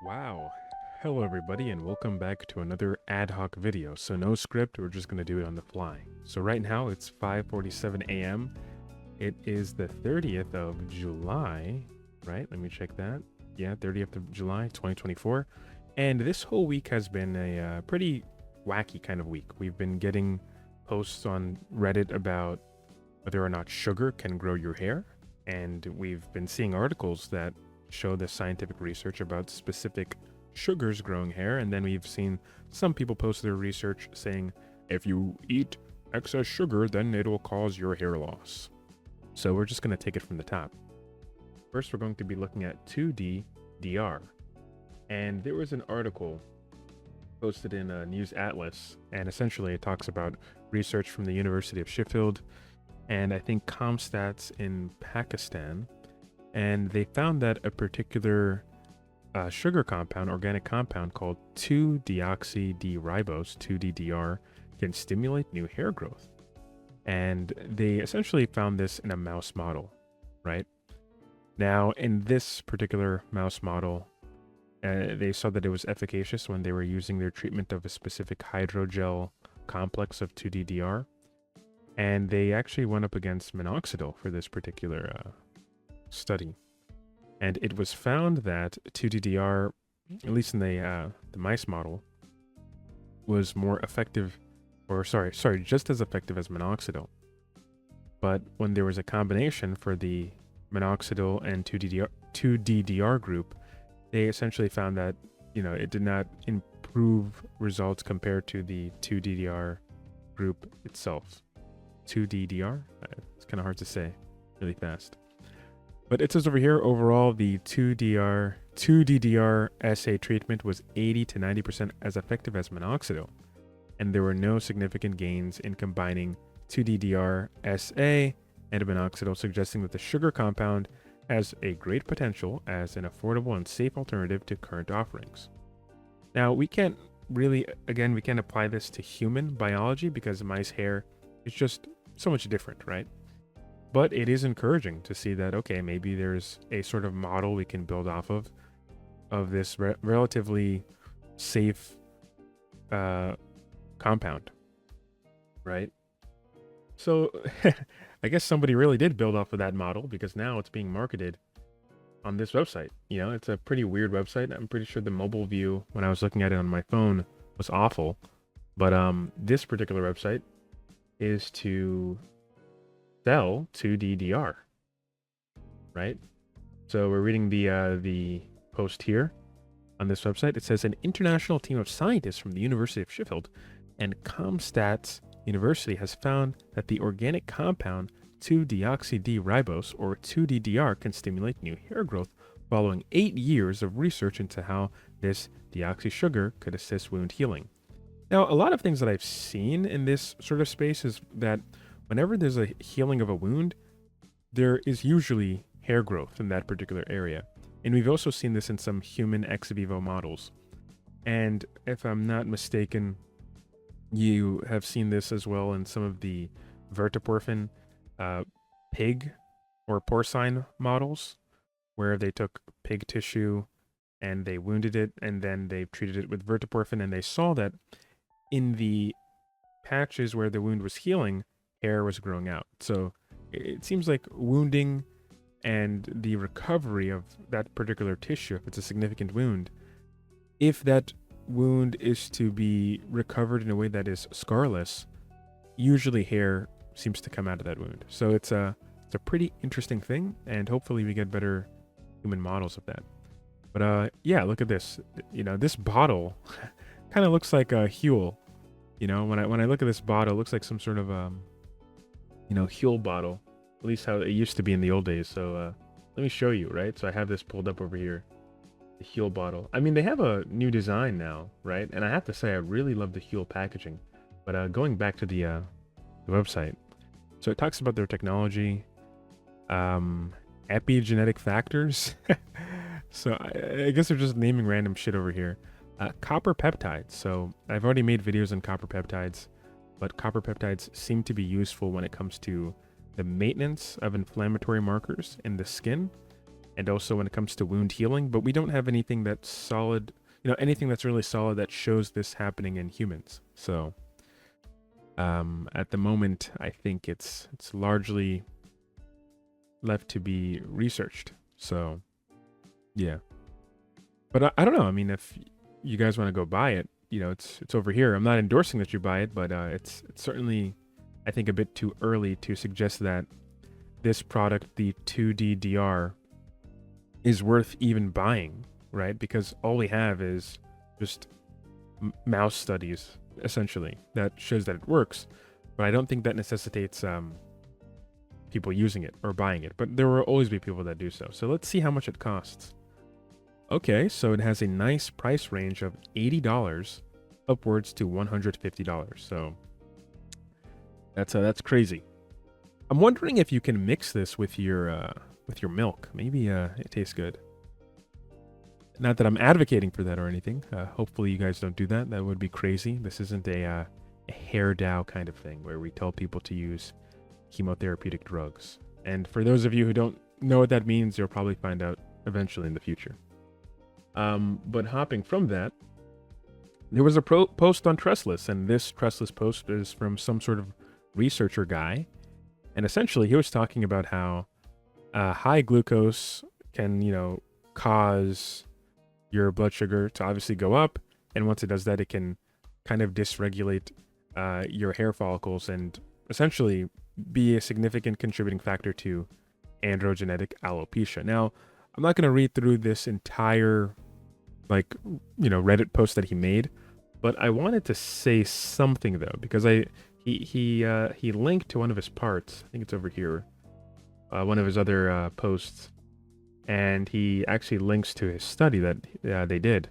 Wow. Hello everybody and welcome back to another ad hoc video. So no script, we're just going to do it on the fly. So right now it's 5:47 a.m. It is the 30th of July, right? Let me check that. Yeah, 30th of July, 2024. And this whole week has been a pretty wacky kind of week. We've been getting posts on Reddit about whether or not sugar can grow your hair. And we've been seeing articles that show the scientific research about specific sugars growing hair. And then we've seen some people post their research saying, if you eat excess sugar, then it will cause your hair loss. So we're just going to take it from the top. First, we're going to be looking at 2D-DR. And there was an article posted in a News Atlas, and essentially it talks about research from the University of Sheffield and I think Comstats in Pakistan. And they found that a particular sugar compound, organic compound called 2-deoxy-D-ribose, 2D-DR, can stimulate new hair growth. And they essentially found this in a mouse model, right? Now, in this particular mouse model, they saw that it was efficacious when they were using their treatment of a specific hydrogel complex of 2D-DR. And they actually went up against minoxidil for this particular study. And it was found that 2D-DR, at least in the mice model, was more effective, or sorry, just as effective as minoxidil. But when there was a combination for the minoxidil and 2D-DR group, they essentially found that, it did not improve results compared to the 2D-DR group itself. 2D-DR? It's kind of hard to say really fast. But it says over here, overall, the 2D-DR SA treatment was 80 to 90% as effective as minoxidil. And there were no significant gains in combining 2D-DR SA and minoxidil, suggesting that the sugar compound has a great potential as an affordable and safe alternative to current offerings. Now, we can't apply this to human biology because mice hair is just so much different, right? But it is encouraging to see that, okay, maybe there's a sort of model we can build off of this relatively safe compound, right? So I guess somebody really did build off of that model because now it's being marketed on this website. It's a pretty weird website. I'm pretty sure the mobile view, when I was looking at it on my phone, was awful. But this particular website is to sell 2D-DR, right? So we're reading the post here on this website. It says an international team of scientists from the University of Sheffield and Comstats University has found that the organic compound 2-deoxy-D-ribose, or 2D-DR, can stimulate new hair growth following 8 years of research into how this deoxy sugar could assist wound healing. Now, a lot of things that I've seen in this sort of space is that whenever there's a healing of a wound, there is usually hair growth in that particular area. And we've also seen this in some human ex vivo models. And if I'm not mistaken, you have seen this as well in some of the verteporfin pig or porcine models, where they took pig tissue and they wounded it, and then they treated it with verteporfin, and they saw that in the patches where the wound was healing, hair was growing out. So it seems like wounding and the recovery of that particular tissue, if it's a significant wound, if that wound is to be recovered in a way that is scarless, usually hair seems to come out of that wound. So it's a pretty interesting thing, and hopefully we get better human models of that. But yeah, look at this. This bottle kind of looks like a Huel. When I look at this bottle, it looks like some sort of Huel bottle, at least how it used to be in the old days. So let me show you, right? So I have this pulled up over here, the Huel bottle. I mean, they have a new design now, right? And I have to say, I really love the Huel packaging. But going back to the website, so it talks about their technology, epigenetic factors. So I guess they're just naming random shit over here. Copper peptides. So I've already made videos on copper peptides, but copper peptides seem to be useful when it comes to the maintenance of inflammatory markers in the skin. and also when it comes to wound healing, but we don't have anything that's solid, anything that's really solid that shows this happening in humans. So at the moment, I think it's largely left to be researched. So yeah, but I don't know. I mean, if you guys want to go buy it, it's over here. I'm not endorsing that you buy it, but it's certainly, I think, a bit too early to suggest that this product, the 2D-DR, is worth even buying, right? Because all we have is just mouse studies, essentially, that shows that it works. But I don't think that necessitates people using it or buying it. But there will always be people that do so. So let's see how much it costs. Okay, so it has a nice price range of $80 upwards to $150. So that's crazy. I'm wondering if you can mix this with your milk. Maybe it tastes good. Not that I'm advocating for that or anything. Hopefully you guys don't do that. That would be crazy. This isn't a hair dow kind of thing where we tell people to use chemotherapeutic drugs. And for those of you who don't know what that means, you'll probably find out eventually in the future. But hopping from that, there was a post on Trestless, and this Trestless post is from some sort of researcher guy. And essentially, he was talking about how high glucose can, cause your blood sugar to obviously go up. And once it does that, it can kind of dysregulate your hair follicles and essentially be a significant contributing factor to androgenetic alopecia. Now, I'm not going to read through this entire, Reddit post that he made, but I wanted to say something though, because he linked to one of his parts. I think it's over here, one of his other posts, and he actually links to his study that they did.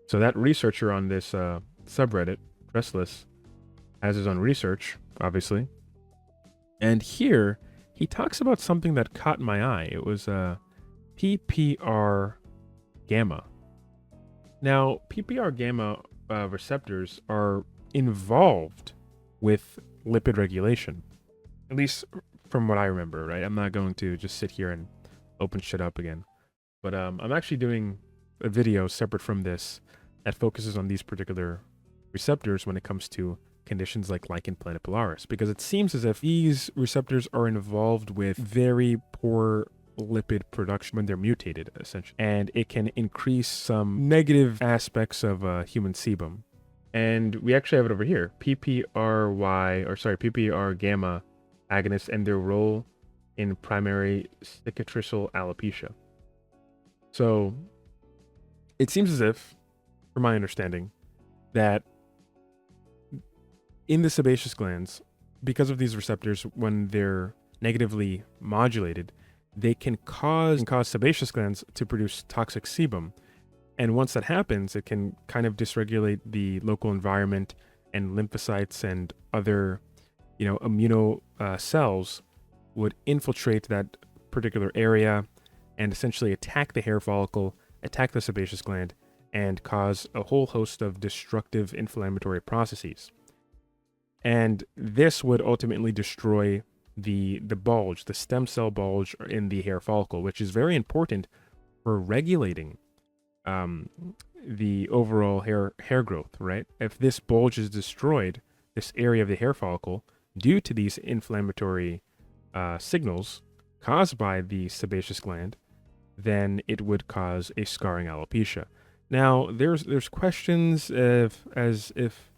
So that researcher on this subreddit, Restless, has his own research, obviously. And here, he talks about something that caught my eye. It was PPR gamma. Now, PPR gamma receptors are involved with lipid regulation, at least from what I remember, right? I'm not going to just sit here and open shit up again. But I'm actually doing a video separate from this that focuses on these particular receptors when it comes to conditions like lichen planopilaris, because it seems as if these receptors are involved with very poor lipid production when they're mutated, essentially, and it can increase some negative aspects of human sebum. And we actually have it over here, PPR gamma agonists and their role in primary cicatricial alopecia. So it seems as if, from my understanding, that in the sebaceous glands, because of these receptors, when they're negatively modulated, they can cause sebaceous glands to produce toxic sebum. And once that happens, it can kind of dysregulate the local environment, and lymphocytes and other, immuno cells would infiltrate that particular area and essentially attack the hair follicle, attack the sebaceous gland, and cause a whole host of destructive inflammatory processes. And this would ultimately destroy the bulge, the stem cell bulge in the hair follicle, which is very important for regulating the overall hair growth, right? If this bulge is destroyed, this area of the hair follicle, due to these inflammatory signals caused by the sebaceous gland, then it would cause a scarring alopecia. Now, there's questions as if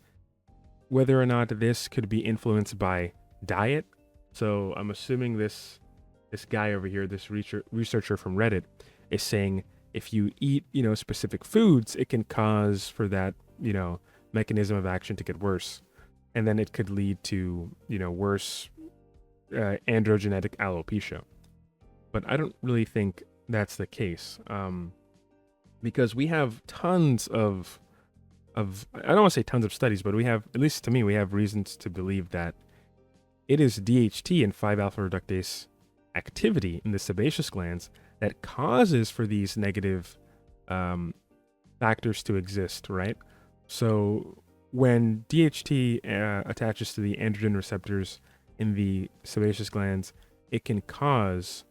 whether or not this could be influenced by diet. So I'm assuming this guy over here, this researcher from Reddit, is saying if you eat, specific foods, it can cause for that, mechanism of action to get worse. And then it could lead to, worse androgenetic alopecia. But I don't really think that's the case. Because we have tons of I don't want to say tons of studies, but we have, at least to me, we have reasons to believe that it is DHT and 5-alpha reductase activity in the sebaceous glands that causes for these negative factors to exist, right? So when DHT attaches to the androgen receptors in the sebaceous glands, it can cause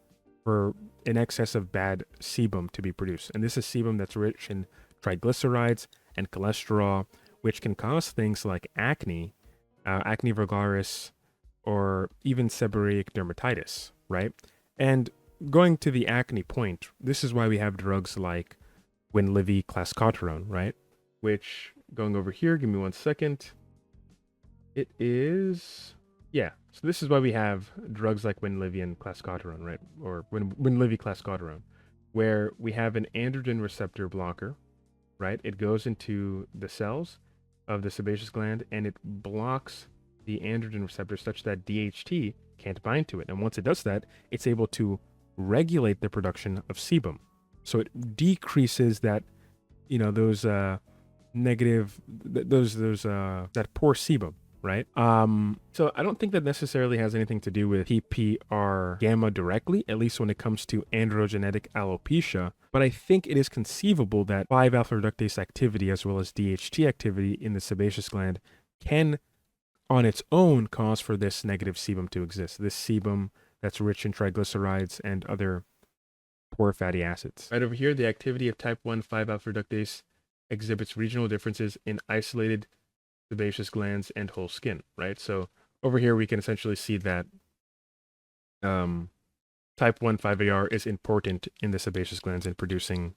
for in excess of bad sebum to be produced. And this is sebum that's rich in triglycerides and cholesterol, which can cause things like acne, acne vulgaris, or even seborrheic dermatitis, right? And going to the acne point, this is why we have drugs like Winlevi clascoterone, right? Which, going over here, give me 1 second. It is, yeah. So this is why we have drugs like Winlevi and clascoterone, right? Or Winlevi clascoterone, where we have an androgen receptor blocker, right? It goes into the cells of the sebaceous gland and it blocks the androgen receptor such that DHT can't bind to it. And once it does that, it's able to regulate the production of sebum. So it decreases that, those negative, that poor sebum, right? So I don't think that necessarily has anything to do with PPR gamma directly, at least when it comes to androgenetic alopecia. But I think it is conceivable that 5-alpha reductase activity as well as DHT activity in the sebaceous gland can, on its own, cause for this negative sebum to exist. This sebum that's rich in triglycerides and other poor fatty acids. Right over here, the activity of type 1 5-alpha reductase exhibits regional differences in isolated sebaceous glands and whole skin, right? So over here, we can essentially see that type 1 5AR is important in the sebaceous glands in producing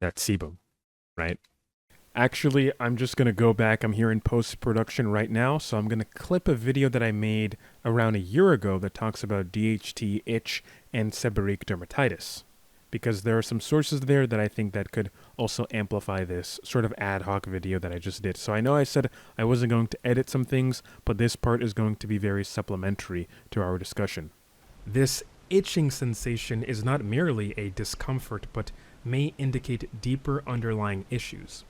that sebum, right? Actually, I'm just going to go back. I'm here in post-production right now, so I'm going to clip a video that I made around a year ago that talks about DHT, itch, and seborrheic dermatitis, because there are some sources there that I think that could also amplify this sort of ad hoc video that I just did. So I know I said I wasn't going to edit some things, but this part is going to be very supplementary to our discussion. This itching sensation is not merely a discomfort, but may indicate deeper underlying issues.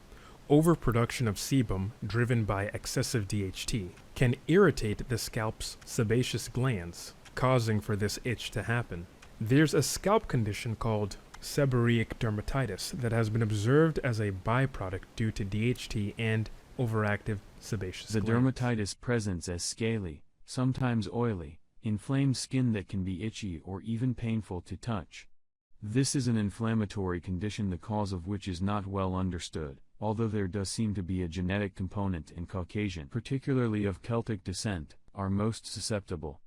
Overproduction of sebum, driven by excessive DHT, can irritate the scalp's sebaceous glands, causing for this itch to happen. There's a scalp condition called seborrheic dermatitis that has been observed as a byproduct due to DHT and overactive sebaceous glands. The dermatitis presents as scaly, sometimes oily, inflamed skin that can be itchy or even painful to touch. This is an inflammatory condition the cause of which is not well understood, although there does seem to be a genetic component, and Caucasian, particularly of Celtic descent, are most susceptible.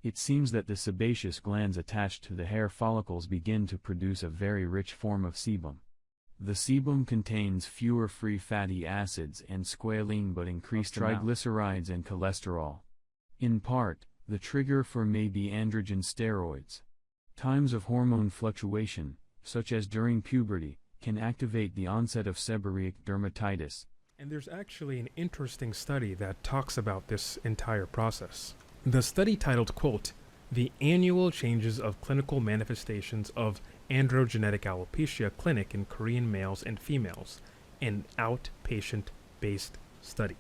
It seems that the sebaceous glands attached to the hair follicles begin to produce a very rich form of sebum. The sebum contains fewer free fatty acids and squalene but increased triglycerides and cholesterol. In part, the trigger for may be androgen steroids. Times of hormone fluctuation, such as during puberty, can activate the onset of seborrheic dermatitis. And there's actually an interesting study that talks about this entire process. The study titled, quote, "The Annual Changes of Clinical Manifestations of Androgenetic Alopecia Clinic in Korean Males and Females, an Outpatient-Based Study,"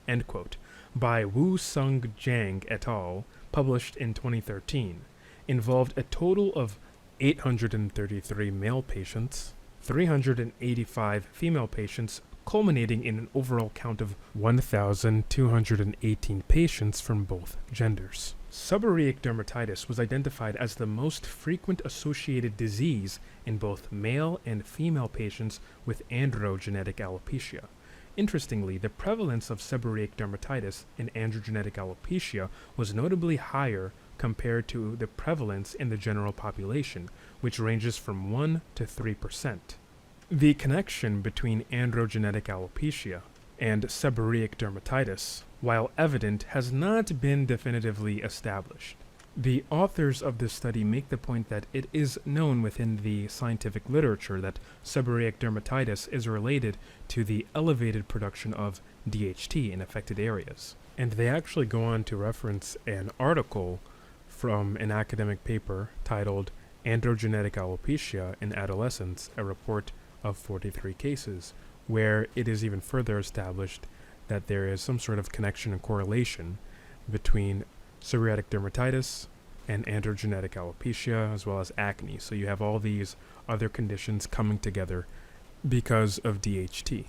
end quote, by Woo Sung Jang et al., published in 2013, involved a total of 833 male patients, 385 female patients, culminating in an overall count of 1,218 patients from both genders. Seborrheic dermatitis was identified as the most frequent associated disease in both male and female patients with androgenetic alopecia. Interestingly, the prevalence of seborrheic dermatitis in androgenetic alopecia was notably higher compared to the prevalence in the general population, which ranges from 1 to 3%. The connection between androgenetic alopecia and seborrheic dermatitis, while evident, has not been definitively established. The authors of this study make the point that it is known within the scientific literature that seborrheic dermatitis is related to the elevated production of DHT in affected areas. And they actually go on to reference an article from an academic paper titled "Androgenetic Alopecia in Adolescents, a Report of 43 Cases," where it is even further established that there is some sort of connection and correlation between psoriatic dermatitis and androgenetic alopecia, as well as acne. So you have all these other conditions coming together because of DHT.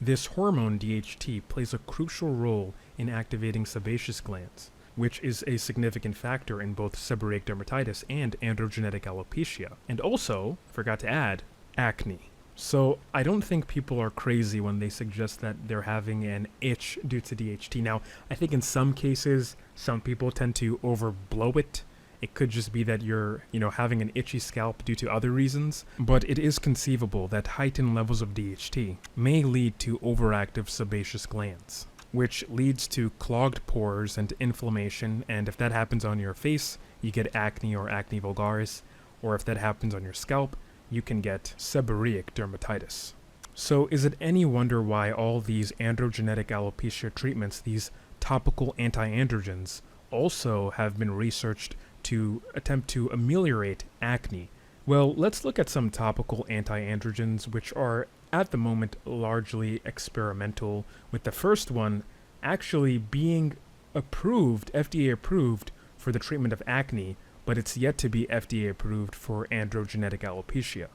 This hormone DHT plays a crucial role in activating sebaceous glands, which is a significant factor in both seborrheic dermatitis and androgenetic alopecia. And also, forgot to add, acne. So I don't think people are crazy when they suggest that they're having an itch due to DHT. Now, I think in some cases, some people tend to overblow it. It could just be that you're, having an itchy scalp due to other reasons, but it is conceivable that heightened levels of DHT may lead to overactive sebaceous glands, which leads to clogged pores and inflammation, and if that happens on your face, you get acne or acne vulgaris, or if that happens on your scalp, you can get seborrheic dermatitis. So is it any wonder why all these androgenetic alopecia treatments, these topical anti-androgens, also have been researched to attempt to ameliorate acne? Well, let's look at some topical anti-androgens which are at the moment largely experimental, with the first one actually being approved, FDA approved, for the treatment of acne, but it's yet to be FDA approved for androgenetic alopecia.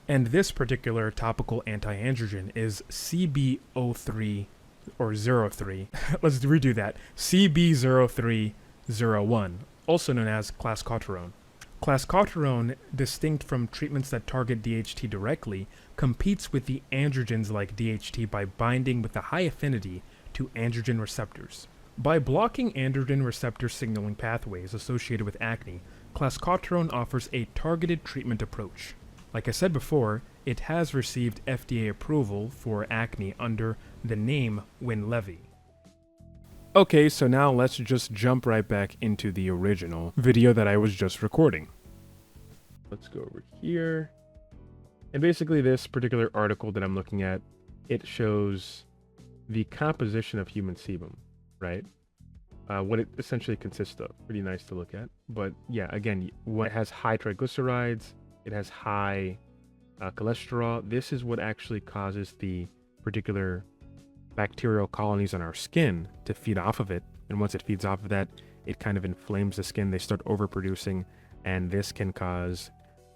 And this particular topical anti-androgen is CB03 or 03. Let's redo that. CB0301, also known as clascoterone. Clascoterone, distinct from treatments that target DHT directly, competes with the androgens like DHT by binding with a high affinity to androgen receptors. By blocking androgen receptor signaling pathways associated with acne, clascoterone offers a targeted treatment approach. Like I said before, it has received FDA approval for acne under the name Winlevi. Okay, so now let's just jump right back into the original video that I was just recording. Let's go over here. And basically this particular article that I'm looking at, it shows the composition of human sebum, right? What it essentially consists of. Pretty nice to look at. But yeah, again, it has high triglycerides, it has high cholesterol. This is what actually causes the particular bacterial colonies on our skin to feed off of it. And once it feeds off of that, it kind of inflames the skin. They start overproducing, and this can cause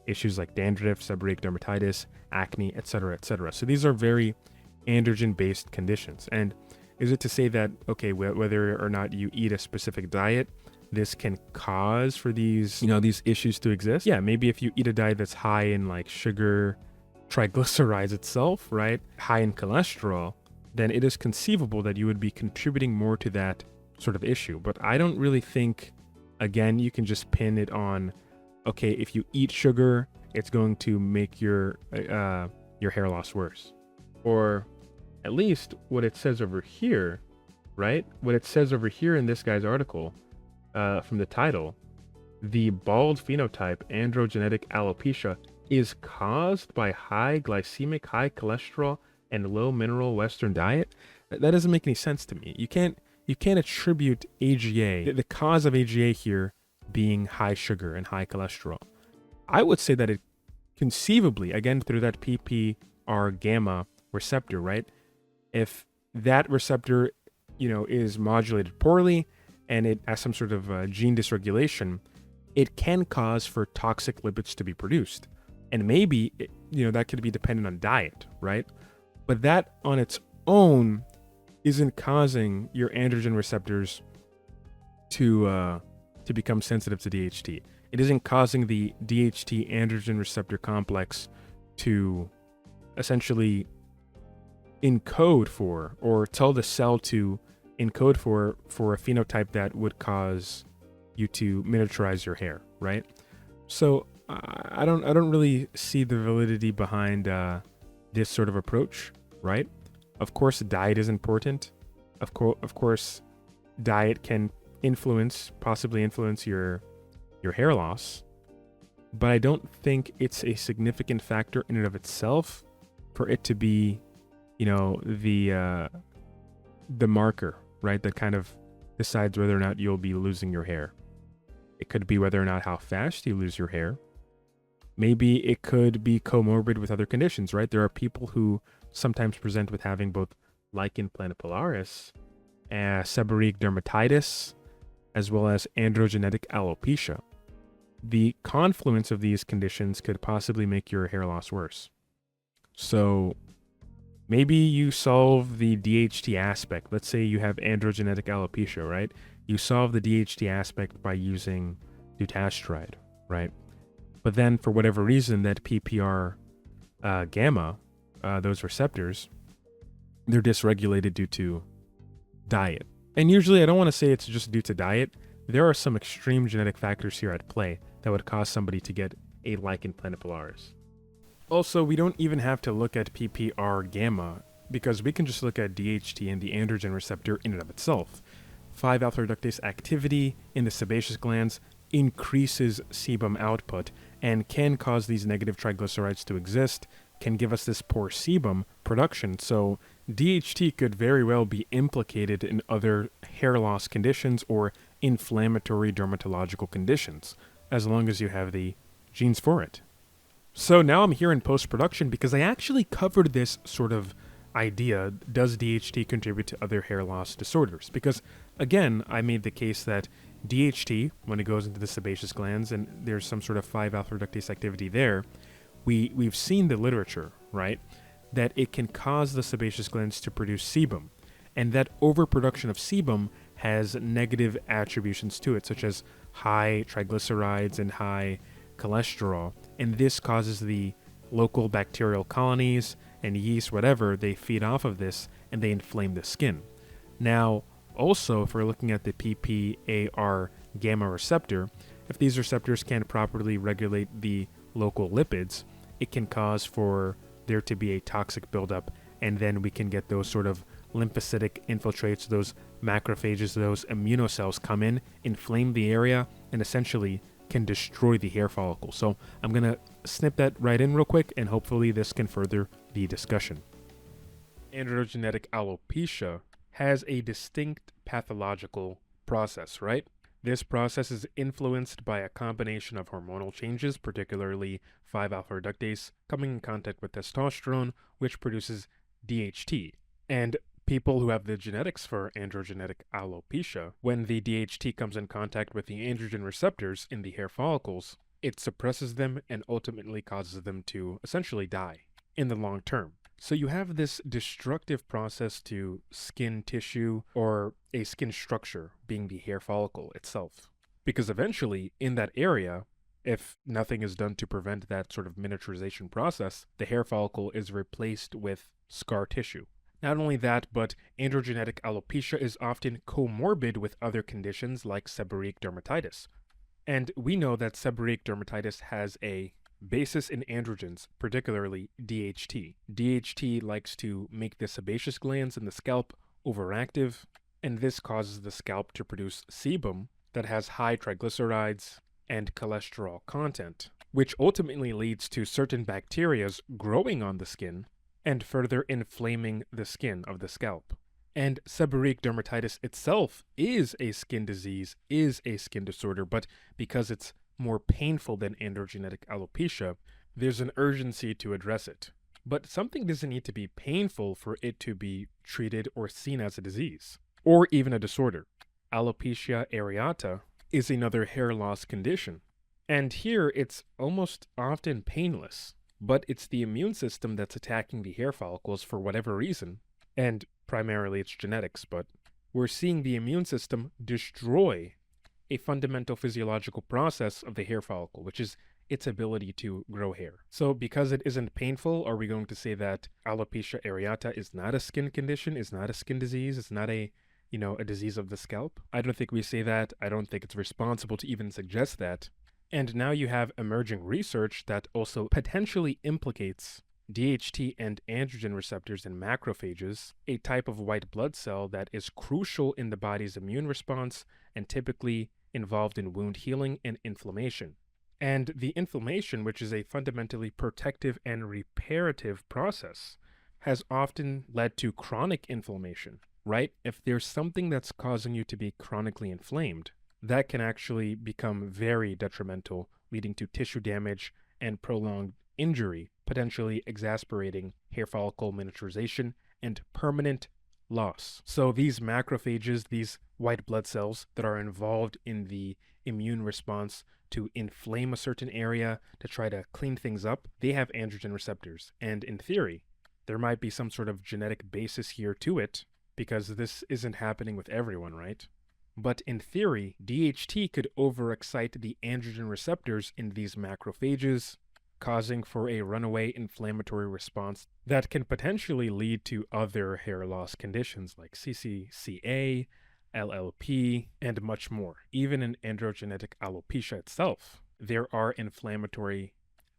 issues like dandruff, seborrheic dermatitis, acne, etc., etc. So these are very androgen-based conditions. And is it to say that, okay, whether or not you eat a specific diet, this can cause for these, these issues to exist? Yeah, maybe if you eat a diet that's high in like sugar, triglycerides itself, right? High in cholesterol, then it is conceivable that you would be contributing more to that sort of issue. But I don't really think, again, you can just pin it on, okay, if you eat sugar, it's going to make your hair loss worse. Or at least what it says over here, right? What it says over here in this guy's article, from the title, the bald phenotype androgenetic alopecia is caused by high glycemic, high cholesterol, and low mineral Western diet. That doesn't make any sense to me. You can't attribute AGA, the cause of AGA here being high sugar and high cholesterol. I would say that it conceivably, again, through that PPR gamma receptor, right? If that receptor, is modulated poorly and it has some sort of gene dysregulation, it can cause for toxic lipids to be produced. And maybe, that could be dependent on diet, right? But that on its own isn't causing your androgen receptors to become sensitive to DHT. It isn't causing the DHT androgen receptor complex to essentially encode for, or tell the cell to encode for a phenotype that would cause you to miniaturize your hair, right? So I don't really see the validity behind this sort of approach, right? Of course, diet is important. Of course, diet can possibly influence your hair loss, but I don't think it's a significant factor in and of itself for it to be, the marker, right? That kind of decides whether or not you'll be losing your hair. It could be whether or not how fast you lose your hair. Maybe it could be comorbid with other conditions, right? There are people who sometimes present with having both lichen planipilaris, seborrheic dermatitis, as well as androgenetic alopecia. The confluence of these conditions could possibly make your hair loss worse. So maybe you solve the DHT aspect. Let's say you have androgenetic alopecia, right? You solve the DHT aspect by using dutasteride, right? But then for whatever reason, that PPR gamma, those receptors, they're dysregulated due to diet. And usually I don't want to say it's just due to diet. There are some extreme genetic factors here at play that would cause somebody to get a lichen planipilaris. Also, we don't even have to look at PPR gamma because we can just look at DHT and the androgen receptor in and of itself. 5-alpha reductase activity in the sebaceous glands increases sebum output and can cause these negative triglycerides to exist, can give us this poor sebum production. So DHT could very well be implicated in other hair loss conditions or inflammatory dermatological conditions, as long as you have the genes for it. So now I'm here in post-production because I actually covered this sort of idea, does DHT contribute to other hair loss disorders? Because again, I made the case that DHT, when it goes into the sebaceous glands and there's some sort of 5-alpha reductase activity there, we've seen the literature, right, that it can cause the sebaceous glands to produce sebum, and that overproduction of sebum has negative attributions to it, such as high triglycerides and high cholesterol, and this causes the local bacterial colonies and yeast, whatever, they feed off of this and they inflame the skin. Now, also, if we're looking at the PPAR gamma receptor, if these receptors can't properly regulate the local lipids, it can cause for there to be a toxic buildup, and then we can get those sort of lymphocytic infiltrates, those macrophages, those immunocells come in, inflame the area, and essentially can destroy the hair follicle. So I'm going to snip that right in real quick, and hopefully this can further the discussion. Androgenetic alopecia has a distinct pathological process, right? This process is influenced by a combination of hormonal changes, particularly 5-alpha reductase, coming in contact with testosterone, which produces DHT. And people who have the genetics for androgenetic alopecia, when the DHT comes in contact with the androgen receptors in the hair follicles, it suppresses them and ultimately causes them to essentially die in the long term. So you have this destructive process to skin tissue or a skin structure being the hair follicle itself. Because eventually, in that area, if nothing is done to prevent that sort of miniaturization process, the hair follicle is replaced with scar tissue. Not only that, but androgenetic alopecia is often comorbid with other conditions like seborrheic dermatitis. And we know that seborrheic dermatitis has a basis in androgens, particularly DHT. DHT likes to make the sebaceous glands in the scalp overactive, and this causes the scalp to produce sebum that has high triglycerides and cholesterol content, which ultimately leads to certain bacteria growing on the skin and further inflaming the skin of the scalp. And seborrheic dermatitis itself is a skin disease, is a skin disorder, but because it's more painful than androgenetic alopecia, there's an urgency to address it. But something doesn't need to be painful for it to be treated or seen as a disease, or even a disorder. Alopecia areata is another hair loss condition, and here it's almost often painless, but it's the immune system that's attacking the hair follicles for whatever reason, and primarily it's genetics, but we're seeing the immune system destroy a fundamental physiological process of the hair follicle, which is its ability to grow hair. So because it isn't painful, are we going to say that alopecia areata is not a skin condition, is not a skin disease, is not a disease of the scalp? I don't think we say that. I don't think it's responsible to even suggest that. And now you have emerging research that also potentially implicates DHT and androgen receptors in macrophages, a type of white blood cell that is crucial in the body's immune response and typically involved in wound healing and inflammation. And the inflammation, which is a fundamentally protective and reparative process, has often led to chronic inflammation, right? If there's something that's causing you to be chronically inflamed, that can actually become very detrimental, leading to tissue damage and prolonged injury, potentially exacerbating hair follicle miniaturization and permanent loss. So these macrophages, these white blood cells that are involved in the immune response to inflame a certain area, to try to clean things up, they have androgen receptors. And in theory, there might be some sort of genetic basis here to it, because this isn't happening with everyone, right? But in theory, DHT could overexcite the androgen receptors in these macrophages, causing for a runaway inflammatory response that can potentially lead to other hair loss conditions like CCCA, LLP, and much more. Even in androgenetic alopecia itself, there are inflammatory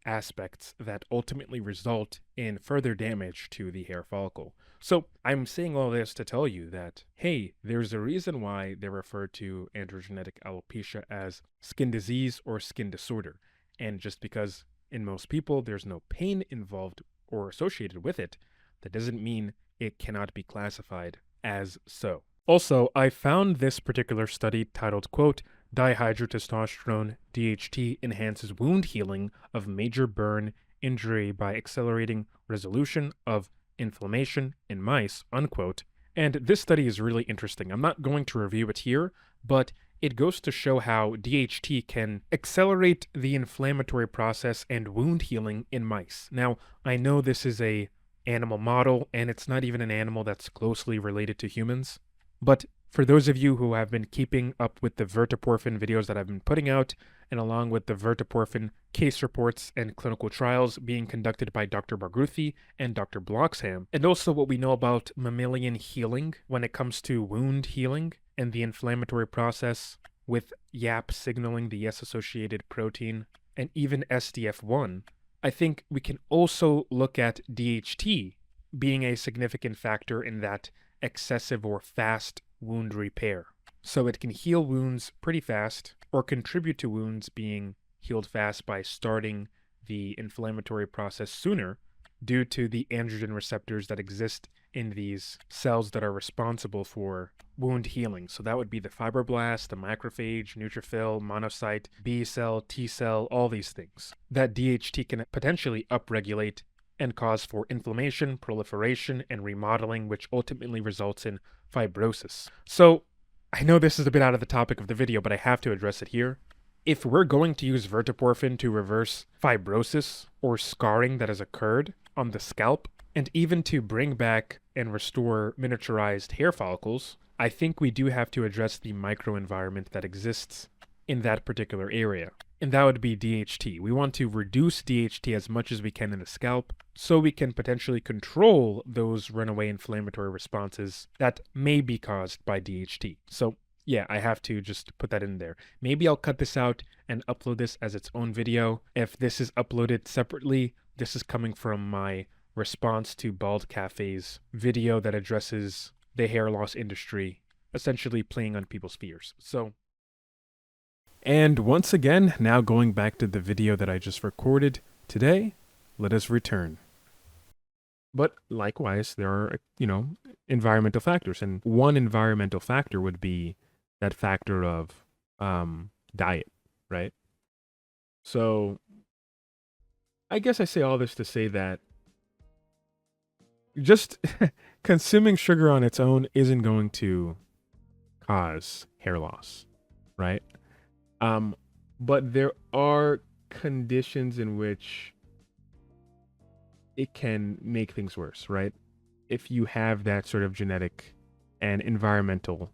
aspects that ultimately result in further damage to the hair follicle. So I'm saying all this to tell you that, hey, there's a reason why they refer to androgenetic alopecia as skin disease or skin disorder. And just because in most people there's no pain involved or associated with it, that doesn't mean it cannot be classified as so. Also, I found this particular study titled, quote, Dihydrotestosterone DHT enhances wound healing of major burn injury by accelerating resolution of inflammation in mice, unquote. And this study is really interesting. I'm not going to review it here, but it goes to show how DHT can accelerate the inflammatory process and wound healing in mice. Now, I know this is a animal model, and it's not even an animal that's closely related to humans, but for those of you who have been keeping up with the verteporfin videos that I've been putting out, and along with the verteporfin case reports and clinical trials being conducted by Dr. Barghouti and Dr. Bloxham, and also what we know about mammalian healing when it comes to wound healing and the inflammatory process with YAP signaling the S-associated protein, and even SDF1, I think we can also look at DHT being a significant factor in that excessive or fast wound repair. So it can heal wounds pretty fast or contribute to wounds being healed fast by starting the inflammatory process sooner due to the androgen receptors that exist in these cells that are responsible for wound healing. So that would be the fibroblast, the macrophage, neutrophil, monocyte, B cell, T cell, all these things that DHT can potentially upregulate and cause for inflammation, proliferation, and remodeling, which ultimately results in fibrosis. So I know this is a bit out of the topic of the video, but I have to address it here. If we're going to use verteporfin to reverse fibrosis or scarring that has occurred on the scalp, and even to bring back and restore miniaturized hair follicles, I think we do have to address the microenvironment that exists in that particular area. And that would be DHT. We want to reduce DHT as much as we can in the scalp so we can potentially control those runaway inflammatory responses that may be caused by DHT. So yeah, I have to just put that in there. Maybe I'll cut this out and upload this as its own video. If this is uploaded separately, this is coming from my response to Bald Cafe's video that addresses the hair loss industry, essentially playing on people's fears. And once again, now going back to the video that I just recorded today, let us return. But likewise, there are, environmental factors. And one environmental factor would be that factor of diet, right? So I guess I say all this to say that just consuming sugar on its own isn't going to cause hair loss, right? But there are conditions in which it can make things worse, right? If you have that sort of genetic and environmental,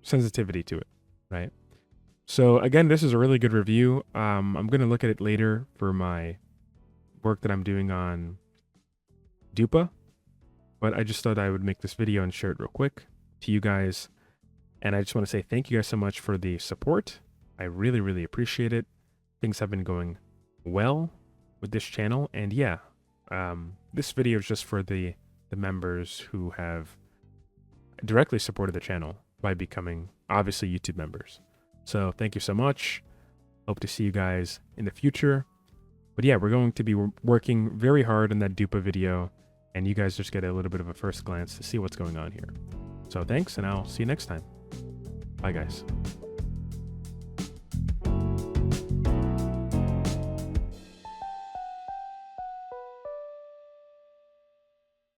sensitivity to it, right? So again, this is a really good review. I'm going to look at it later for my work that I'm doing on Dupa, but I just thought I would make this video and share it real quick to you guys. And I just want to say thank you guys so much for the support. I really, really appreciate it. Things have been going well with this channel. And yeah, this video is just for the members who have directly supported the channel by becoming, obviously, YouTube members. So thank you so much. Hope to see you guys in the future. But yeah, we're going to be working very hard on that Dupa video. And you guys just get a little bit of a first glance to see what's going on here. So thanks, and I'll see you next time. Bye, guys.